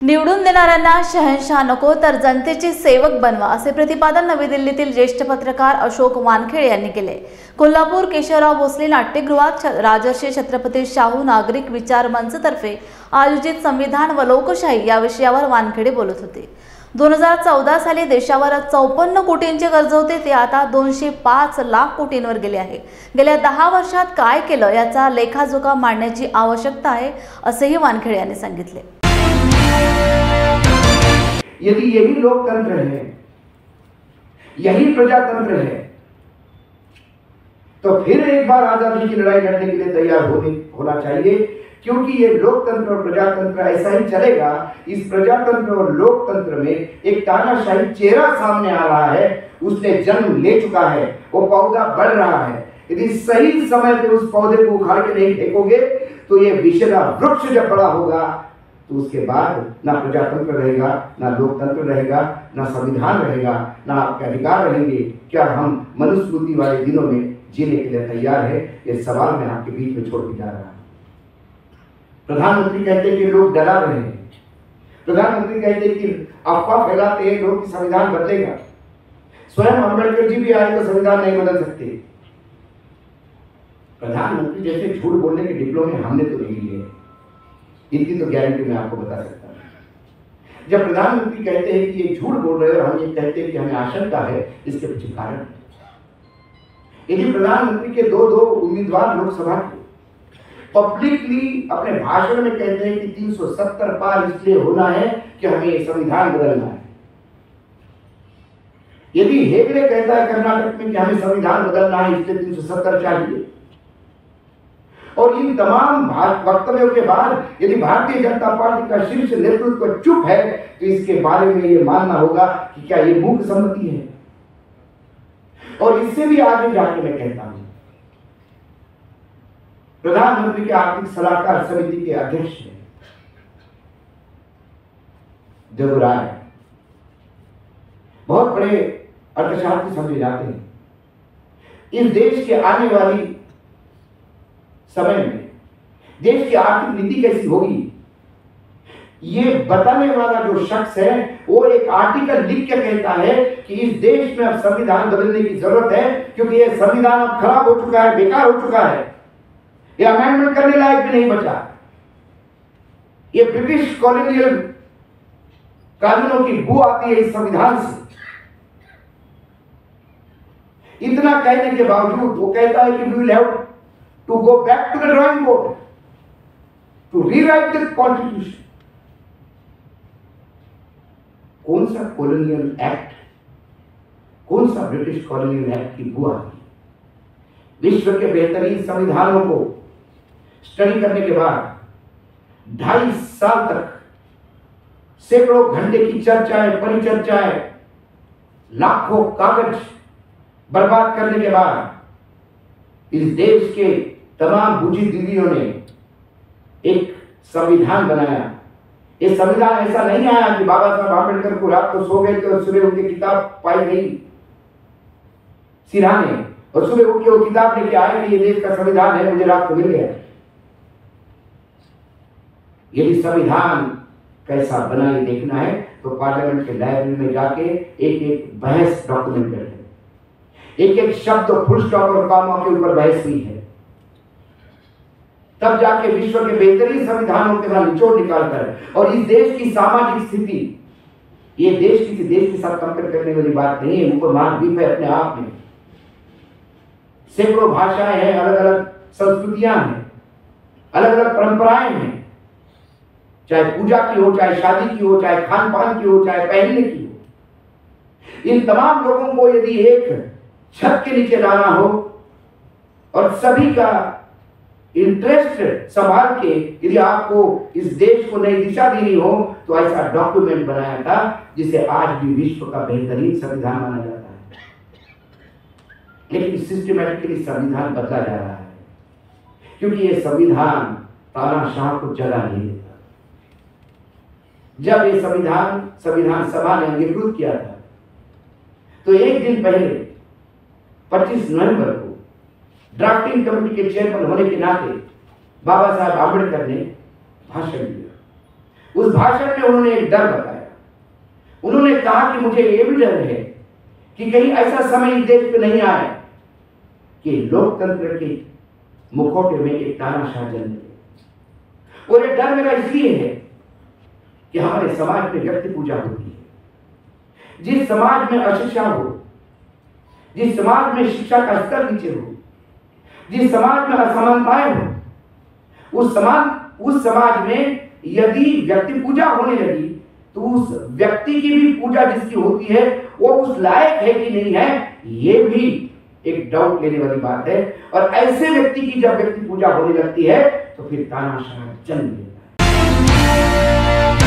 निवडून देणाऱ्यांना शहंशाह नको तर जनतेचे सेवक बनवा, असे प्रतिपादन नवी दिल्लीतील ज्येष्ठ पत्रकार अशोक वानखेडे यांनी केले। कोल्हापूर केशवराव भोसले नाट्यगृहात राजर्षी छत्रपती शाहू नागरिक विचार मंच तर्फे आयोजित संविधान व लोकशाही या विषयावर वानखेडे बोलत होते। 2014 साली देशावर 54 कोटींचे कर्ज होते, ते आता 205 लाख कोटींवर गेले आहे। गेल्या 10 वर्षात काय केलं याचा लेखाजोखा मांडण्याची आवश्यकता आहे, असेही वानखेडे यांनी सांगितले। यदि यही लोकतंत्र है, यही प्रजातंत्र है, तो फिर एक बार आजादी की लड़ाई लड़ने के लिए तैयार होना चाहिए, क्योंकि ये लोकतंत्र और प्रजातंत्र ऐसा ही चलेगा। इस प्रजातंत्र और लोकतंत्र में एक तानाशाही चेहरा सामने आ रहा है, उसने जन्म ले चुका है, वो पौधा बढ़ रहा है। यदि सही समय पे उस पौधे को उखाड़ के नहीं फेंकोगे तो ये विषैला वृक्ष जब बड़ा होगा तो उसके बाद ना प्रजातंत्र रहेगा, ना लोकतंत्र रहेगा, ना संविधान रहेगा, ना आपके अधिकार रहेंगे। क्या हम मनुस्मृति वाले दिनों में जीने के लिए तैयार है? ये सवाल मैं आपके बीच में छोड़ के जा रहा हूं। प्रधानमंत्री कहते हैं कि लोग डरा रहे हैं, प्रधानमंत्री कहते हैं कि अफवाह फैलाते हैं लोग कि संविधान बदलेगा। स्वयं अम्बेडकर जी भी आए तो संविधान नहीं बदल सकते। प्रधानमंत्री जैसे झूठ बोलने के डिप्लोमे हमने तो नहीं लिए, इतनी तो गारंटी मैं आपको बता सकता हूं। जब प्रधानमंत्री कहते हैं कि ये झूठ बोल रहे हैं और हम ये कहते हैं कि हमें आशंका है, इसके पीछे कारण है। यदि प्रधानमंत्री के दो उम्मीदवार लोकसभा के पब्लिकली अपने भाषण में कहते हैं कि 370 पार इसलिए होना है कि हमें संविधान बदलना है, यदि हेगड़े कहता है कर्नाटक में कि हमें संविधान बदलना है इसलिए 370 चाहिए, और इन तमाम वक्तव्यों के बाद यदि भारतीय जनता पार्टी का शीर्ष नेतृत्व चुप है तो इसके बारे में यह मानना होगा कि क्या ये मूक सम्मति है। और इससे भी आगे जाके मैं कहता हूं, प्रधानमंत्री के आर्थिक सलाहकार समिति के अध्यक्ष हैं देवराय, बहुत बड़े अर्थशास्त्री समझे जाते हैं। इस देश के आने वाली समय में देश की आर्थिक नीति कैसी होगी, ये बताने वाला जो शख्स है वो एक आर्टिकल लिख के कहता है कि इस देश में अब संविधान बदलने की जरूरत है, क्योंकि ये संविधान अब खराब हो चुका है, बेकार हो चुका है, ये अमेंडमेंट करने लायक भी नहीं बचा। ये ब्रिटिश कॉलोनियल कानूनों की बू आती है इस संविधान से। इतना कहने के बावजूद वो कहता है कि we will have to go back to the drawing board, to rewrite the constitution। कौन सा कॉलोनियल एक्ट, कौन सा ब्रिटिश कॉलोनियल एक्ट की बुआ थी? विश्व के बेहतरीन संविधानों को स्टडी करने के बाद 2.5 साल तक सैकड़ों घंटे की चर्चाएं, परिचर्चाएं, लाखों कागज बर्बाद करने के बाद इस देश के तमाम बुद्धिजीवियों ने एक संविधान बनाया। ये संविधान ऐसा नहीं आया कि बाबा साहब आंबेडकर को रात को सो गए थे और सुबह उनकी किताब पाई गई सिरहाने, और सुबह उठ के वो किताब लेके आए कि ये देश का संविधान है, मुझे रात को मिल गया। यदि संविधान कैसा बना ये देखना है तो पार्लियामेंट के लाइब्रेरी में जाके एक एक बहस डॉक्यूमेंट करते, एक एक शब्द फुल स्टॉप और कॉमा के ऊपर बहस हुई है, तब जाके विश्व के बेहतरीन संविधानों के साथ निचोड़ निकालकर, और इस देश की सामाजिक स्थिति, ये देश किसी देश के साथ कंपेयर करने वाली बात नहीं है, ऊपर महाद्वीप है अपने आप में, सैकड़ों भाषाएं हैं, अलग अलग संस्कृतियां हैं, अलग अलग परंपराएं हैं, चाहे पूजा की हो, चाहे शादी की हो, चाहे खान पान की हो, चाहे पहनने की हो। इन तमाम लोगों को यदि एक छत के नीचे लाना हो और सभी का इंटरेस्ट संभाल के यदि आपको इस देश को नई दिशा देनी हो, तो ऐसा डॉक्यूमेंट बनाया था जिसे आज भी विश्व का बेहतरीन संविधान माना जाता है। लेकिन सिस्टमैटिकली संविधान बदला जा रहा है, क्योंकि ये संविधान तानाशाह को जगह नहीं देता। जब ये संविधान सभा ने अंगीकृत किया था तो एक दिन पहले 25 नवंबर को ड्राफ्टिंग कमेटी के चेयरमैन होने के नाते बाबा साहब आंबेडकर ने भाषण दिया। उस भाषण में उन्होंने एक डर बताया। उन्होंने कहा कि मुझे ये भी डर है कि कहीं ऐसा समय इस देश पे नहीं आए कि लोकतंत्र के मुखौटे में एक तानाशाह जन्म ले। और ये डर मेरा इसलिए है कि हमारे समाज में व्यक्ति पूजा होती है। जिस समाज में अशिक्षा हो, जिस समाज में शिक्षा का स्तर नीचे हो, जिस समाज में असमानताएं हो, उस समाज में यदि व्यक्ति पूजा होने लगी तो उस व्यक्ति की भी पूजा जिसकी होती है वो उस लायक है कि नहीं है, ये भी एक डाउट लेने वाली बात है। और ऐसे व्यक्ति की जब व्यक्ति पूजा होने लगती है तो फिर तानाशाह जन्म लेता है।